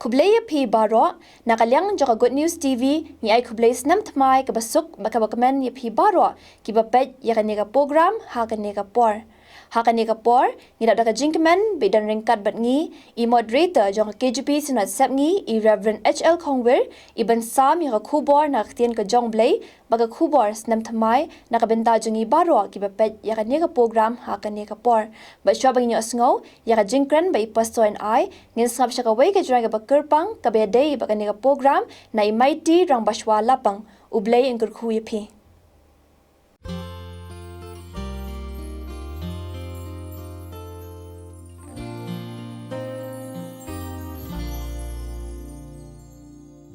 Kublaya P Baro, Nakalyang Joka Good News TV, ni ay Kublay Snam Tmai, Kabasuk, Bakabakaman ya P Baro, Kibapet, Yakanega Program, Hakanega Por. Hakanega Por, ni Dr. Jinkman, Bidan Ringkat Batngi, moderator Joka KGP Sinat Sepngi, Reverend H.L. Kongwir, Iban Sam Yaka Kubor, Naktian Ka Jong Blay, Baga Kubor Snam Tmai, Nakabenta Jungi Baro, Kibapet, Yakanega Program, Hakanega Por. But Shobang Yo Sngo, Yaka Jinkran, by Pasto and I, Nin Snap Shakaway, Kajranga Bakurpang, Kabede, Bakanega Program, Na Imaiti, Rang Bashwa Lapang, Ublay and Gurkuyipi.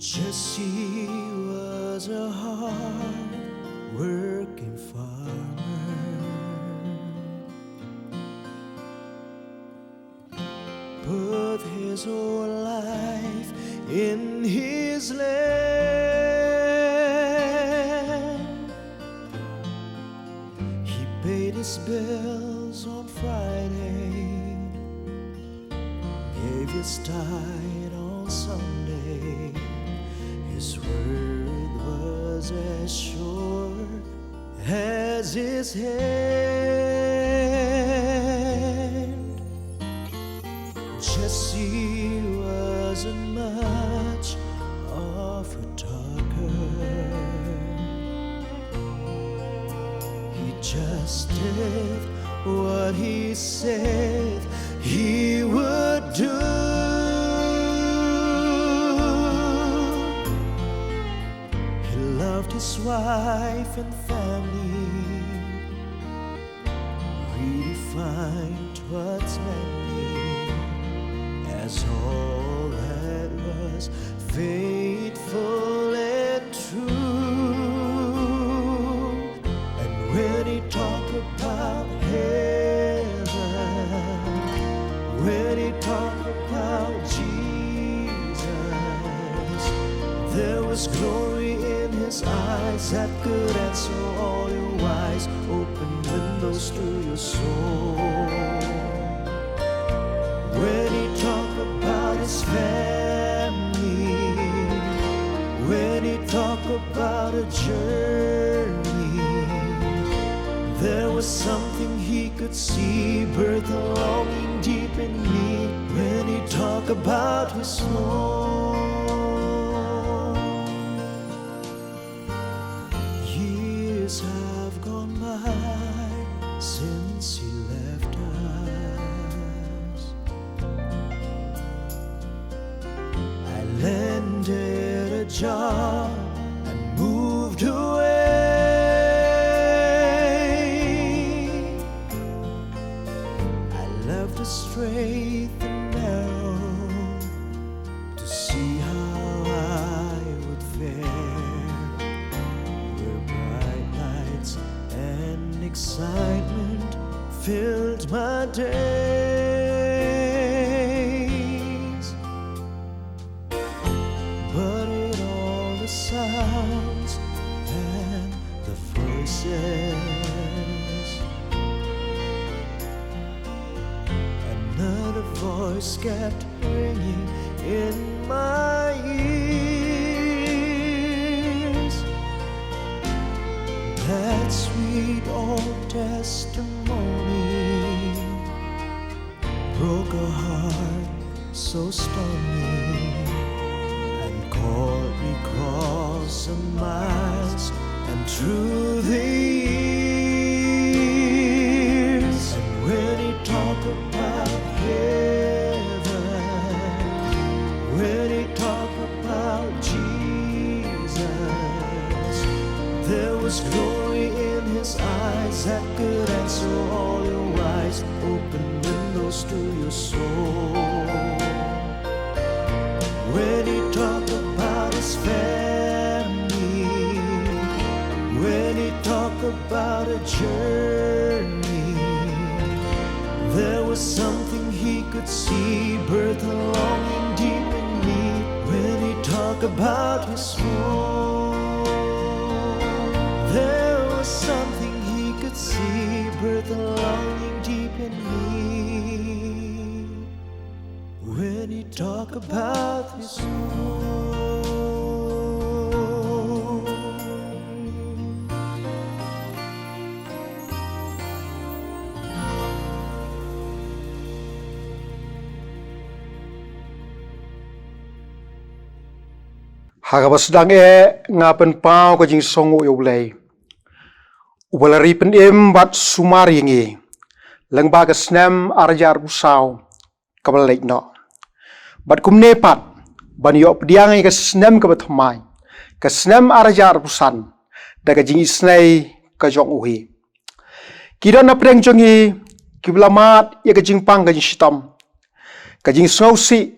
Jesse was a hard-working farmer, put his whole life in his land. He paid his bills on Friday, gave his tithe on Sunday. His word was as sure as his hand. Jesse wasn't much of a talker. He just did what he said he would do. His wife and family, redefined what's manly as all that was faithful and true. And when he talked about heaven, when he talked about Jesus, there was glory in his eyes that could answer all your whys, open windows to your soul. When he talked about his family, when he talked about a journey, there was something he could see, birth a longing deep in me. When he talked about his home, have gone by since he left us. I landed a job and moved away. I left the straight and narrow to see how I would fare. And excitement filled my days, but with all the sounds and the voices, another voice kept ringing in my ears. That sweet old testimony broke a heart so stormy and called me across the miles and through the years. And when he talked about heaven, when he talked about Jesus, there was glory in his eyes that could answer all your whys, open windows to your soul. When he talked about his family, when he talked about a journey, there was something he could see, birth a longing deep in me. When he talked about his home, there was something he could see, birth a longing deep in me. When he talk about his soul. Hagabas dang ngapen pau ka jing songo yoblay. Ubalari pen bat sumar yingi. Lang baga snem arjar busau kabalay no. Bat kumne pat ban yo pdiang ka snem ka batmai. Ka snem arjar busan daga jing isnay ka jong uhi. Kidon na preng jongi kiblamat ya ka jing pang ka jing shitam. Ka jing snowsi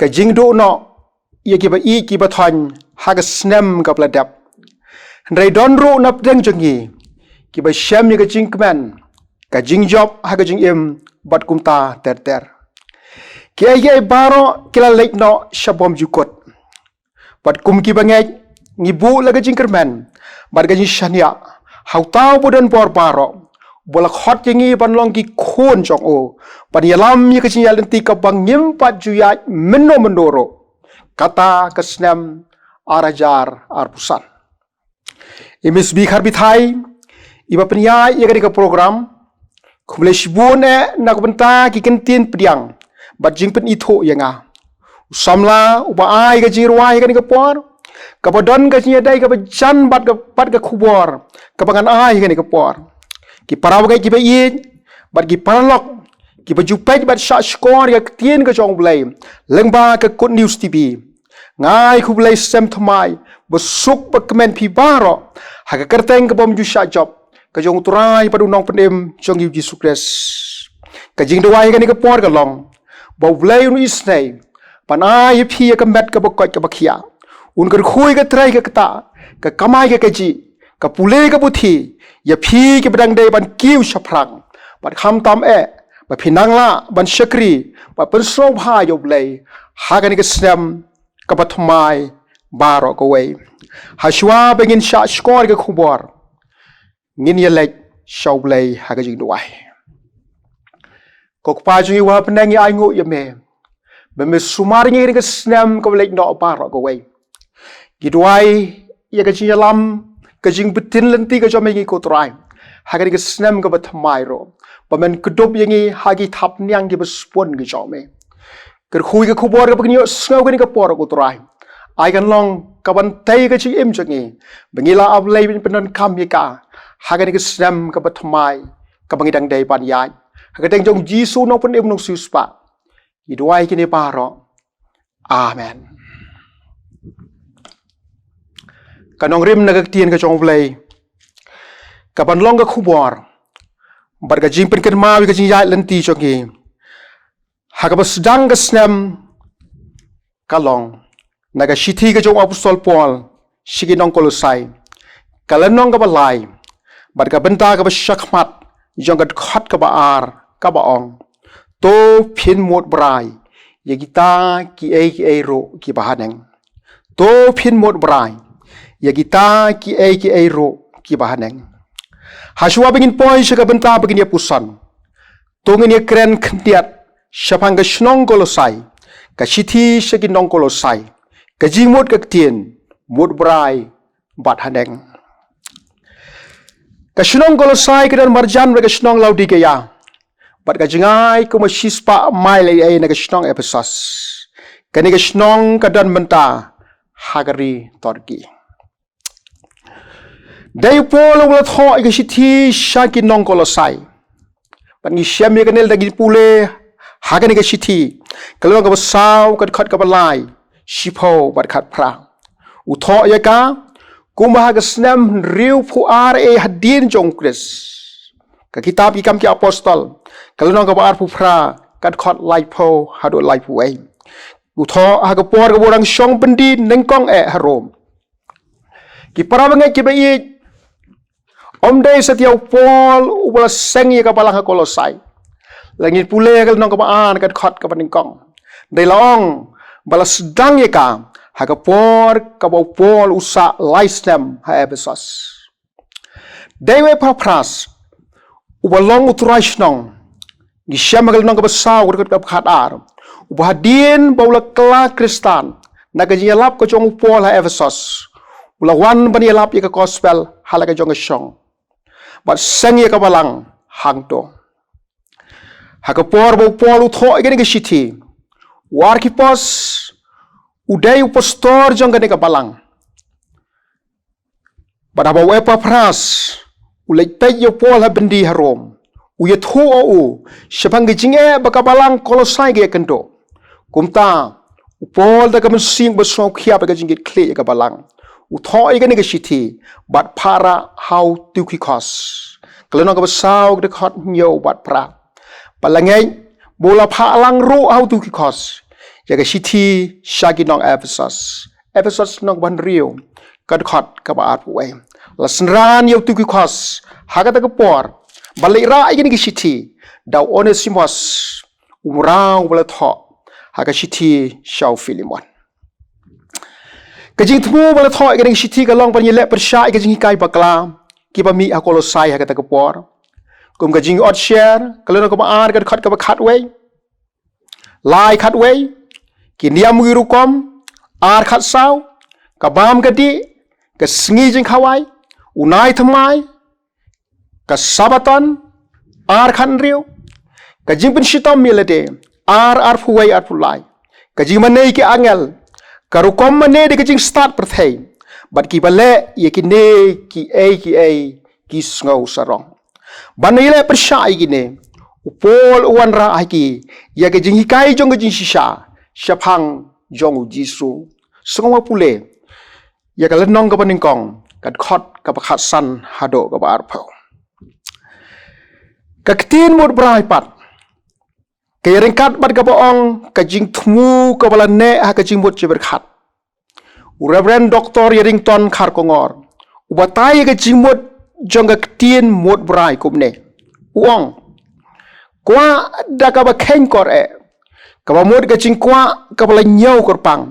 ka jing do no ia kiba thon haga snem ka pladap ndai don ro nap deng jongi kiba shem ni ka jingkman ka jingjop haga jingim bat kumta ter ki ai baro kila lek no shabom jukot bat kum kiba ngi bu la ka jingkerman bat ka jing shania hautau bodan bor baro bolak hot yangi ban long ki khon jong o ban yalam ni ka jing yalenti ka bangim pat juya menoro kata kesnem arajar arpusan. Imis bikhar bithai, iba penyai ia kadi ke program, kumulai shibune nak benta kikentin pediang, bat jing pen itho yanga. Usamla uba ai ka jirwai kadi ke por, kabadon ka jiadai ka jan bat ka kubor, kabangan ai kadi ke por. Ki parawagai ki bayi, bat ki paralok, ki bajupaj bat syak skor ya ketien ka jong belai, lengba ke Good News TV. Ngai ku belai sem thmai besuk bekemen pi baro haga kerteng ke bom ju syak job ka jong turai padu nong pendem jong yu Yesus Kristus ka jing dawai ka ni ka por ka long bo belai nu isnai panai pi ka met ka bokot ka bakhia un ka khui ka trai ka kata ka kamai ka ji ka pule ka buthi ya phi ke badang dei ban kiu shaprang bat kham tam ba phinang la ban shakri ba pensro bha yo belai haga ni ka snem kabathmai baro kawai hashwa begin sha skor ke khubor ngin yelek shawblay hagajing duai kokpa jungi wa penangi aingo yame beme sumar ngi ke snam kawlek no baro kawai gidwai ya ke yalam ke jing betin lenti ke jomengi ko trai hagari ke snam kabathmai ro pamen kedob yangi hagi thap nyang ke bespon ke jome ker khui ke khubor ke pgnyo sngaw ke ni ke por ko trai ai kan long kaban tai ke chi im changi bengila ablai bin penon kam yaka haga ni ke snam ke bathmai ka bangi dang dai pan yai haga dang jong jisu no pen im no suspa idwai ke ni paro amen kanong rim na tien ke jong blai kaban long ke khubor bar ga jing pen ken ma wi ke jing yai lenti changi Hagaba sedang ke snam kalong naga shithi ke jong apostol Paul shigi nong Kolosai kalanong ka balai bad ka benta ka shakmat jong ka khat ka baar ka baong to phin mot brai yagita ki ai ro ki bahaneng to phin mot brai yagita ki ai ro ki bahaneng haswa bengin poi shaka benta begin ya pusan tongin ya kren khniat Syapang ka shnong Kolosai, ka shithi shagin nong Kolosai, ka jingmut ka tien, mut brai, bat haneng. Ka shnong Kolosai ka dan marjan ka shnong Laodicea, bat ka jingai ka mashispa mai lai na ka shnong Ephesus, ka ni ka shnong ka dan menta, hagari torki. Dai polo ulat ho ka shithi shagin nong Kolosai, bat ni syam ya kanel dagin pule, Hagan ke shithi kalau ka basaw ka khat ka balai shipo bat khat pra utho ya ka kumah ka snam riu pu hadin jong Kris ka kitab ikam ki apostol kalau ka bar pu pra kat khat lai po hadu lai pu ai utho ha ka por ka borang shong pendi nengkong harom ki para bangai ki bai omdai setiau pol ubala sengi ka balang ka Kolosai Langit pule kal nong kabaan kat khot ka paningkong. Dai long balas dang ye ka ha ka por ka bo pol usa laistem ha Ephesus. Dai we pras ubalong utrai shnong. Gi shamagal nong ka basaw ka khat ar. Ubahadin baula kela Kristan. Naga jingalap ko jong Paul ha Ephesus. Ulawan ban yalap ya ka gospel halaga jong syong. Bat seng ya ka balang hangto. Hakapor bau Paul utho igani ka shiti. Warkipos uday upastor jong gani ka balang. Pada bau Epapras ulai pej yo Paul ha bendi harom. Uya thu o syapang gijinge bakabalang Kolosai ge kendo. Kumta Paul da kamen sing besong khia ba gijinge kle ka balang. Utho igani ka shiti bat para how tukikos. Kalano ka basau de khot nyo bat pra. Palangai bola pha alang ro how tukikos. Ya ka shiti shagi nong Ephesus. Ephesus nong ban rio kad khot ka ba at we. Lasnran yo tukikos hagata ka por. Balik ra igani ka shiti daw Onesimus umrang bola tho haka shiti shau Filimon. Kajing thmu bala thoi kajing shiti ka long pan yele persya kajing hikai bakla ki pa mi Kolosai ha ka ta ka por kum kajing ot share kalon ko ba ar ka khat ka ba khat we lai khat we ki niam gi rukom ar khat sau ka bam ka di ka sngi jing khawai unai thamai ka sabaton ar khan riu kajing pen shitam milade ar fuwai ar fulai kajing manei ki angel karu kom mane de kajing start perthai bat ki bale ye ki ne ki sngo sarong banile persai ki ne upol uan ra ai ki ya kajing hikai jong kajing shisha shapang jong jisu sngo pule ya ka lenong ka paningkong kat khot ka pakhat san hado ka bar phau kaktin mur brai pat kaya ringkat bat ka boong kajing thmu ka bala ne ha kajing mut jeber khat Reverend Dr. Yerington Kharkongor ubatai kajing mut jong kaktin mut brai kumne uong kwa da ka ba khen kor e ka ba mut kajing kwa ka bala nyau kor pang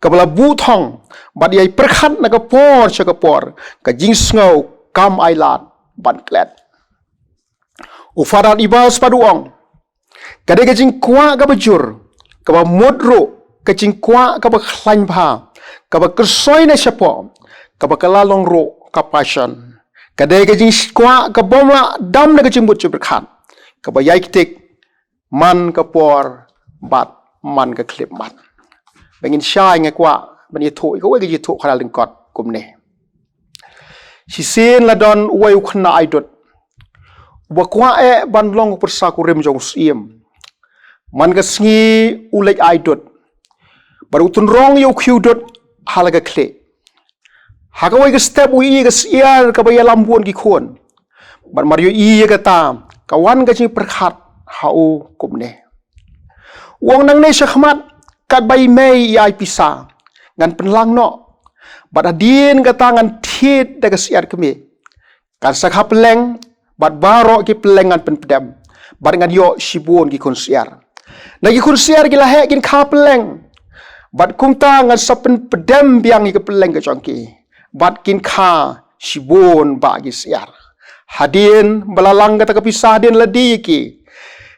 ka bala bu thong bat yai perkhat na ka por cha ka por kajing sngo kam ailat ban klet ufarat ibas paduong Kadai kajing kwa ka bajur, ka ba modro, kajing kwa ka ba khlain pha, ka ba kersoy na syapo, ka ba kalalong ro ka passion. Kadai kajing kwa ka bomla dam na kajing but berkhat, ka ba yai kitik man ka por bat man ka klip mat. Bangin syai nga kwa bani thu ka we ka thu khala lingkot kumne. Si sin la don we khna aidot. Wa kwa e ban long persa ku rem jong siem. Man ka sngi ulek aidot baru tun rong yo khiudot halaga kle hagawai ka step ui ka siar ka baya lambuan ki khon bar mario i ka ta kawan ka chi perkhat hau kumne wong nang ne shakhmat kat bai mei ai pisa ngan penlang no bar adin ka tangan thit da ka siar keme kan sakha peleng bat baro ki pelengan pen pedam bar ngan yo shibun ki kon siar Nagi kursiar gila hek gin ka peleng. Bat kumta ngan sapen pedem biang i ke peleng ke jongki. Bat kin ka shibon ba gi siar. Hadin balalang kata kepisah hadin ladi ki.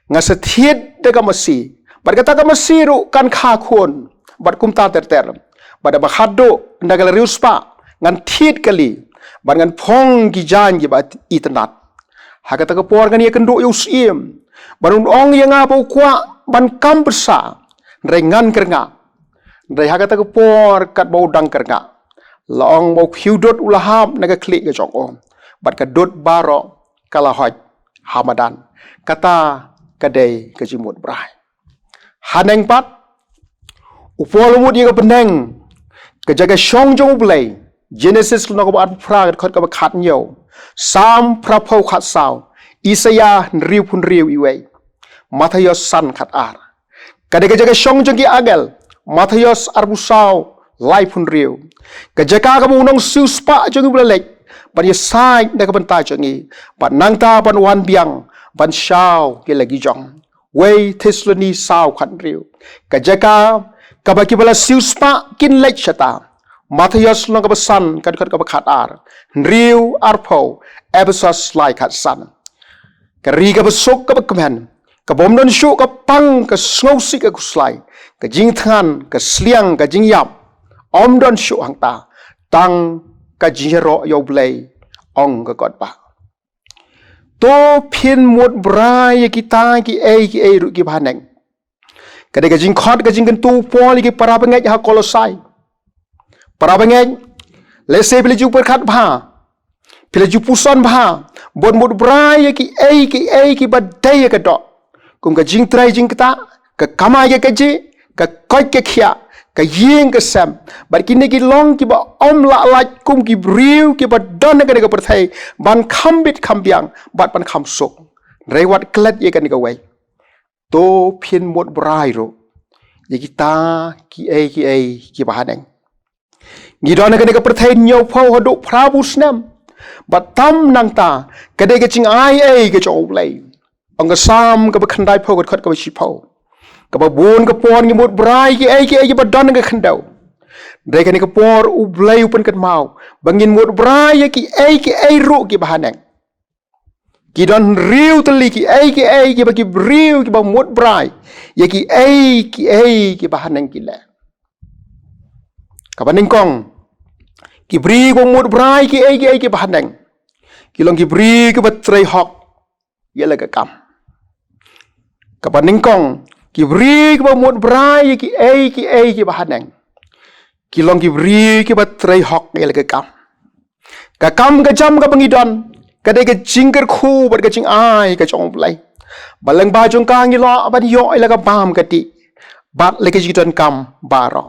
Nga sethit de ka masi. Bat kata ka masi ru kan ka khon. Bat kumta ter. Bat ba khado ndagal rius pa ngan thit kali. Bat ngan phong gi jan gi bat itanat. Ha kata ka por ngan ye kendo yo siem. Barun ong yang apa kwa ban kam bersa rengan kerga dai haga ta por kat bau dang kerga long bau khiudot ulahap naga klik ke jong om bat ka dot baro kala hoj hamadan kata kadai ke jimut brai haneng pat upol mut ye ka beneng ke jaga shong jong blai Genesis no ko bat fra khot ka khat nyo sam pra phau khat saw Isaya riu pun riu iwei Matthias san khat ar. Kadai jaga shong jong ki agel. Matthias arbusau lai pun riu. Kajaka kamu unong suspa jong belek. Ban ye sai na ka banta jongi. Ban nangta ban wan biang ban shao ke lagi jong. Wei Tesloni sao khat riu. Kajaka kabaki bala suspa kin lek chata. Matthias long ka san kad ka khat ar. Riu arpo Ephesus lai khat san. Kari ka besok ka kemen ka bom don shu ka pang ka ngau si ka kuslai ka jing than ka sliang ka jing yap om don shu hang ta tang ka jiro yo blai ong ka god ba to phin mut brai ki ta ki e ru ki baneng ka de ka jing khot ka jing kan tu pol ki para bangai ha kolosai para bangai le se beli ju per khat bha pila ju puson bha bon mut brai ki e ki badai ka do kum ka jing trai jing ta ka kamai ka ji ka koi ka khia ka yeng ka sam bar kini ki long ki ba om la la kum ki briu ki ba don ka ka perthai ban khambit khambiang bat ban kham sok rewat klet ye ka ni ka wai to phin mut brai ro ye ki ta ki e ki ba haneng ngi don ka ni ka perthai nyau phau hodu prabu snam bat tam nang ta ka de ka ching ai ka chou lei ong ka sam ka ba khandai phau ka khat ka ba shi phau ka ba bun ka pon ngi mut brai ki e ba don ka khandau dai ka ni ka por u blai upan kat mau bangin mut brai ki e ru ki ba haneng ki don riu tali ki e ba ki riu ki ba mut brai ye ki e ki ba haneng ki le ka ba ning kong ki bri ko mut brai ki e ki ba haneng ki long ki bri ki ba trai hok ye la ka kam ka ba ning kong ki bri ki ba mut brai ki e ki ba haneng ki long ki bri ki ba trai hok ye la ka kam ka jam ka bangi don ka de ka jingker khu ba ka jing ai ka chong plai balang ba jong ka ngi lo ba yo la ka bam ka ti bat le ka ji don kam ba ro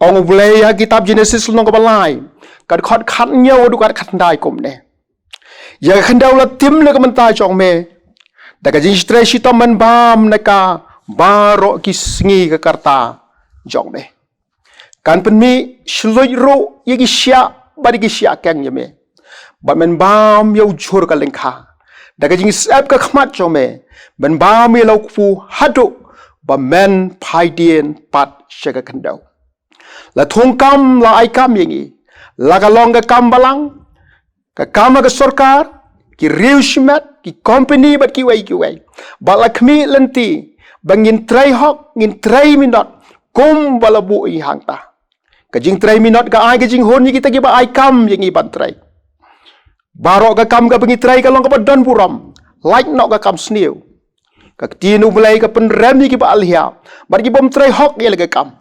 ong blai ha kitab Genesis long ka balai ka khot khat nyau du ka khat dai kom ne ya khandau la tim le ka man ta chong me da ka jing stre shi to man bam na ka baro ki sngi ka karta jong me kan pen mi shloi ro ye ki sya ba ki sya kang ye me ba men bam yo jur ka lengkha da ka jing sap ka khmat chong me ben bam ye lo fu hadu ba men phai dien pat she ka khandau la thong kam la ai kam ye ngi la ka long ka kam balang ka kam ka sarkar ki riu shmet ki company bat ki wai ba la khmi lenti bangin trai hok ngin trai minot kum bala bu i hang ta ka jing trai minot ka ai ka jing hon ki ta ki ba ai kam ye ngi ban trai baro ka kam ka bangi trai ka long ka ba don puram like no ka kam sniu ka tinu mulai ka pen rem ki ba alhia bar ki bom trai hok ye la ka kam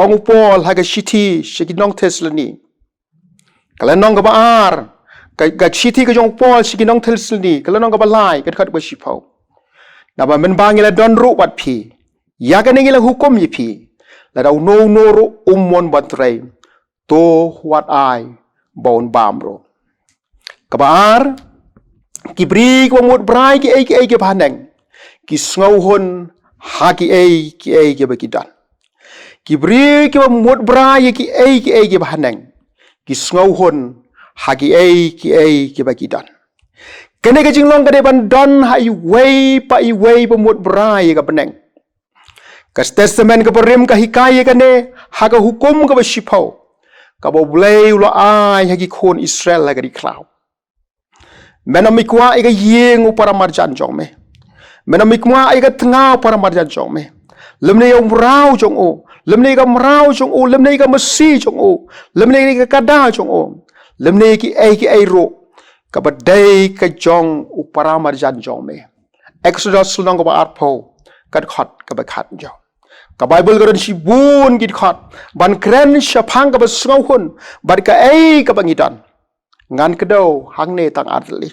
ong pol ha ka shiti shiki nong teslani kala nong ka ba ar ka shiti ka jong pol shiki nong teslani kala nong ka ba lai ka khat ba shi phau na ba men bang la don ru wat phi ya ka ngi la hukum yi phi la dau no ro mon ban trai to what I bon bam ro ka ba ar ki bri ko mut brai ki e ki baneng ki snau hon ha ki e ba ki dan ki bri ki ba mut brai ki e ki baneng ki snau hon ha ki e ba ki dan kene ka jing long ka de ban don ha i wei pa mut brai ka baneng ka testament ka rim ka hikai ka ne ha ka hukum ka ba shipau ka bo blai lo ai ha ki khon Israel la ka di klau menamikwa ai ka yeng para marjan jong me menamikwa ai ka tngau para marjan jong me lemne yong rau jong o lemne ka mrau jong o lemne ka masi jong o lemne ka kada jong o lemne ki ai ro ka ba dai ka jong u para marjan jong me Exodus long ka ba arpo ka khat ka ba khat jong ka Bible ka ron si bun git khat ban kren shapang ka ba snau hun bar ka ai ka bangidan ngan kedo hang ne tang arli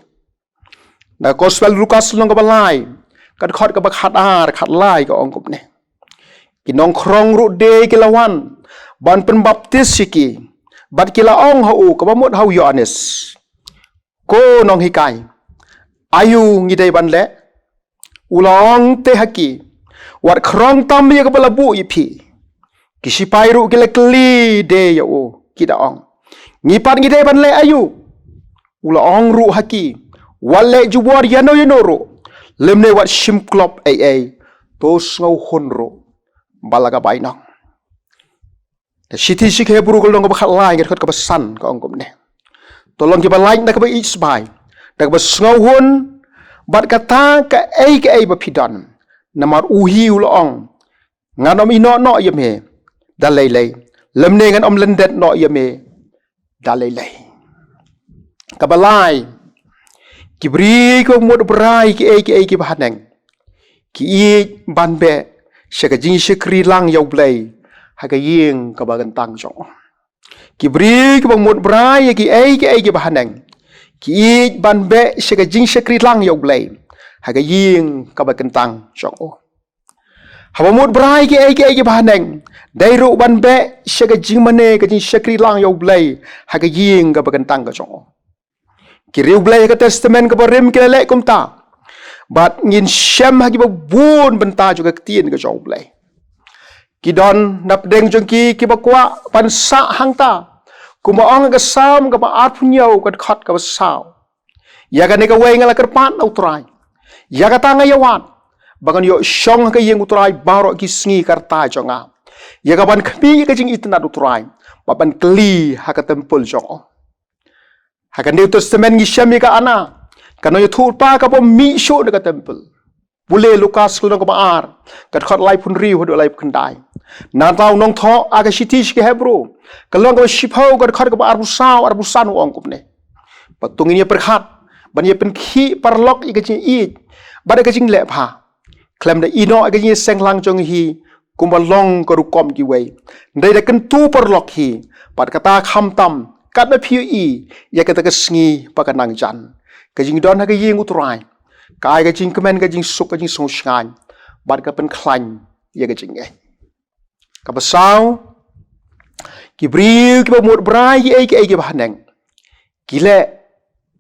na gospel Lucas long ka balai ka khot ka ba khat ar khat lai ka ong kup ne ki nong krong ru de ki lawan ban pen baptis siki bat ki la ong ha u ka ba mot hau Yohanes ko nong hikai ayu ngi dei ban le ulong te haki wat krong tam ye ka bala bu i phi ki sipai ru ki le kli de ya o ki da ong ngi pan ngi dei ban le ayu ula ong ru haki wale jubuar yano ro lemne wat shim klop ai to ngau hon ro balaga bainang the city sik he buru kolong ba khalai ngat ka ba san ka ong kom ne to long ki ba lain da ka ba is bai da ka ba ngau hon bat kata ka ai bapidon namar uhiu loong ngan om ino no yeme dalai lemne ngan om lendet no yeme dalai kabalai kibri ko mod brai ki ai ki bahaneng ki i banbe shaka jing shikri lang yau blai haga ying ka bagan tang jong kibri ko mod brai ki ai ki bahaneng ki i banbe shaka jing shikri lang yau blai haga ying ka bagan tang jong haba mod brai ki ai bahaneng dai ru banbe shaka jing mane ka jing shikri lang yau blai haga ying ka bagan tang ka jong kiriu blai ka testament ka barim kelele kumta bat ngin syam hagi bun benta juga ketien ka jong blai kidon nap deng jongki ki bakwa pan sa hangta kuma ong ka sam ka ba at punyau ka khat ka sao ya ka ne ka wei ngala kerpan utrai ya ka tanga yawan bangan yo syong ka yeng utrai baro ki sngi karta jonga ya ka ban kami ka jing itna utrai papan kli ha ka tempel jong Hakan New Testament ngisam ka ana. Kano yu thur pa ka po mi show na ka temple. Bule Lukas kuno ka baar. Kat khot lai pun riu hodo lai kandai. Na tau nong tho aga shitish ke Hebrew. Kalong ka shipho ka khot ka baar busau ar busanu ong kupne. Patungin ya perkhat. Ban ya pen khi parlok i ka jing i. Ba ka jing le pha. Klem da ino ka jing seng lang jong hi. Kumbalong ka rukom ki wei. Ndai da kan tu parlok hi. Pat kata kham tam. Kat ba phiu i ya kata ka sngi pa ka nang jan ka jing don ha ka ying utrai kai ka jing kemen ka jing suk ka jing song shan bat ka pen klan ya ka jing ka basau ki briu ki ba mot brai ki ai ki ba haneng ki le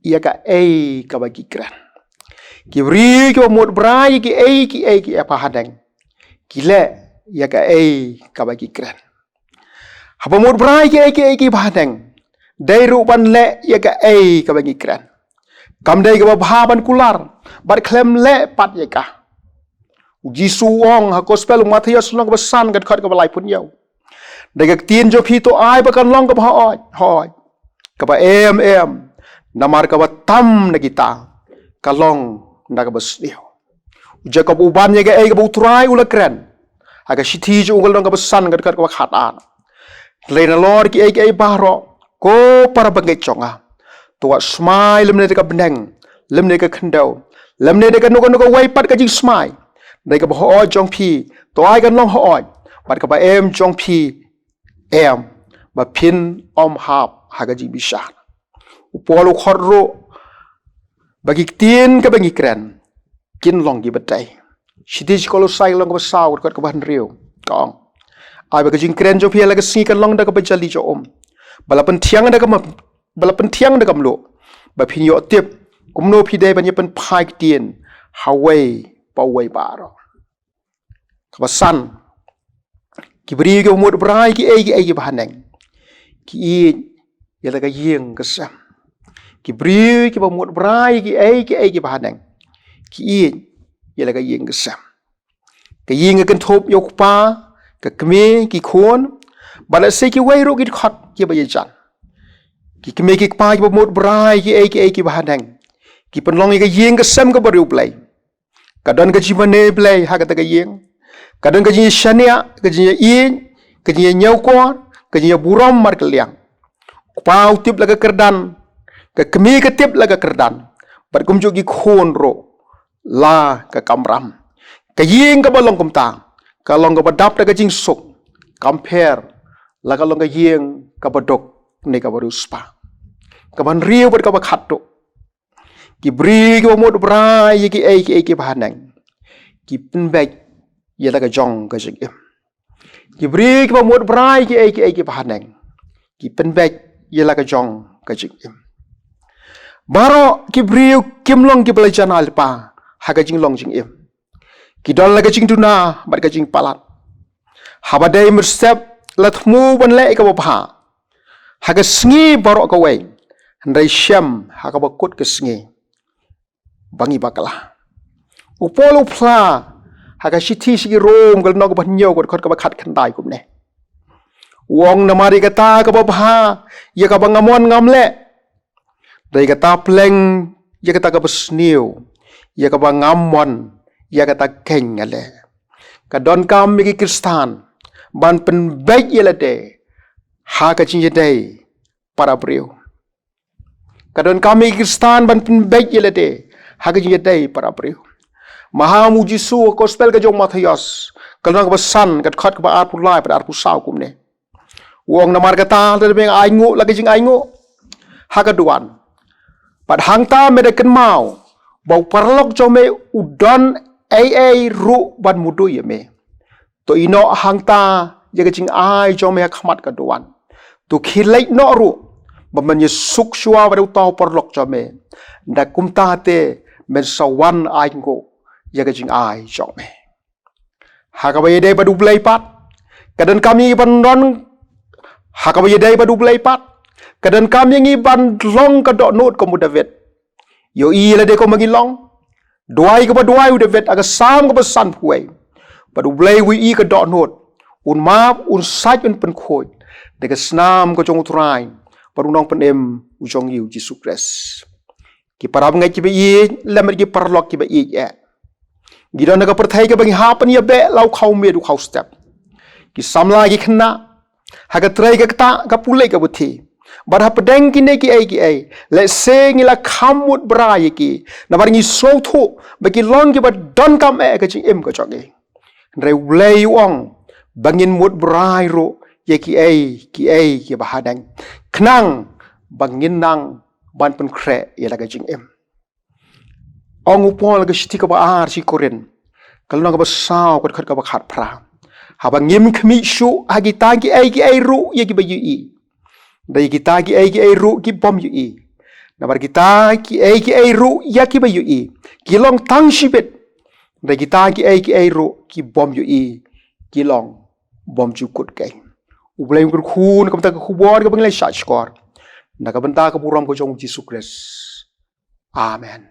ya ka ai ka ba ki kran ki briu ki ba mot brai ki ai ki ba haneng ki le ya ka ai ka ba ki kran ha ba mot brai ki ai ki ba haneng dai rupan le ya ka ai ka bangi kran kam dai ka ba ban kular bar klem le pat ya ka jisu ong ha gospel Matius long ka san ka khat ka lai pun yau dai ka tien jo phi to ai ba kan long ka ba hoi ka ba em namar ka ba tam na kita ka long na ka ba sdio jacob uban ya ka ai ka bu trai ula kran aga shithi jo ungol long ka ba san ka khat ka ba khat an le na lor ki ai ba ro ko para bangai chonga tua smile lemne ka beneng lemne ka khandau lemne ka no wai pat ka jing smile dai ka ho jong phi to ai kan long ho pat ka ba em jong phi em ba phin om hap ha ka jing bisha upolo khorro bagi tin ka bangi kran kin long gi batai shidij kolosai long ka saur ka ban riu kong ai ba ka jing kran jo phi la ka si kan long da ka ba jali jo balapan tiang da kam lo ba phin yo tip kumno phi dai ban ye pen phai tien hawai pawai baro kabasan kibri go mod brai ki ai bahaneng ki ya da ka yeng ka sam kibri ki ba mod brai ki ai bahaneng ki ya da ka yeng ka sam ka yeng kan thop yo pa ka kme ki khon bala se ki wai ro ki khat ki ba ye jan ki kme ki pa ki ba mod brai ki ai ki bahaneng ki penlong ka yeng ka sam ka ba ru play ka don ka jibane play ha ka ta ka yeng ka don ka ji shania ka ji yin ka ji nyau ko ka ji buram mar ka liang pau tip la ka kerdan ka kme ka tip la ka kerdan bar kum jo ki khon ro la ka kamram ka yeng ka ba long kum ta ka long ka ba dap ka jing sok compare la ka long ka yeng ka ba dok ne ka ba ruspa ka ban riu bar ka ba khatto ki bri ki mod brai ki ai ki bahanang ki pinbek ya la ka jong ka jing ki bri ki mod brai ki ai ki bahanang ki pinbek ya la ka jong ka jing baro ki bri kim long ki belajan alpa ha ka jing long jing ki dol la ka jing tuna bar ka jing palat habadai mersep latmu ban le ka ba ha ka sngi baro ka wei ndai syam ha ka ba kut ka sngi bangi bakala upolo pla ha ka shithi sigi rom gal no ka ba nyo ko ka ba khat khandai kum ne wong na mari ka ta ka ba ya ka ba ngamon ngamle dai ka ta pleng ya ka ta ka ba sniu ya ka ba ngamon ya ka ta kengale ka don kam mi Kristan ban pen baik yela de ha ka chin yedai para breu kadon kami Kristan ban pen baik yela de ha ka chin yedai para breu maha mujisu gospel ka jong Matthias kalong ka san ka khat ka ba at pulai pa at pu sau kum ne wong namar ka ta de beng ai ngo la ka jing ai ngo ha ka duan pat hang ta me de ken mau bau parlok cho me udon ai ru ban mudu ye me to ino hang ta ya ka jing ai cho me khmat ka duan to khilai no ru ba man ye suk shua ba to parlok cho me da kum ta te men sawan ai ngo ya ka jing ai cho me Hakabaya day ba dublay pat. Kadan kami iban ron. Hakabaya day ba dublay pat. Kadan kami yang iban long kadok note ko mo David. Yo ila de ko magilong. Duay ko ba duay u David aga sam ko ba san puay. Ba dublay wi I kadok note. Un map un saj un pen khoy. De ka snam ko jong utray. Parunong penem u jong yu Jesus Christ. Ki parab ngai ki ba I lamar ki parlok ki ba I ya. Gila naga perthai ke bagi hapan ya be lau kau me du kau step. Ki samla ki kena. Haga trai ke kata ka pulai ke buti. Bar ha pedeng ki ne ki ai. Le se ngila kamut bra ye ki. Na bar ngi so thu bagi long ki ba don kam ke ching em ko chok ge. Re ulai wong bangin mut bra ro ye ki ba hadang. Knang bangin nang ban pen kre ye la ke ching em. Ong upol ke shiti ka ba ar si koren kalau nak ba saw ko khat ka ba khat pra ha ba ngim khmi shu agi ta ki ai ru ye ki ba yu I dai ki ta ki ai ru ki bom yu I na bar ki ta ki ai ru ya ki ba yu I ki long tang shibet dai ki ta ki ai ru ki bom yu I ki long bom chu kut kai u blai kur khun kam ta ku bor ka bang lai sha skor na ka ban ta ka buram ko jong Jesus Christ amen.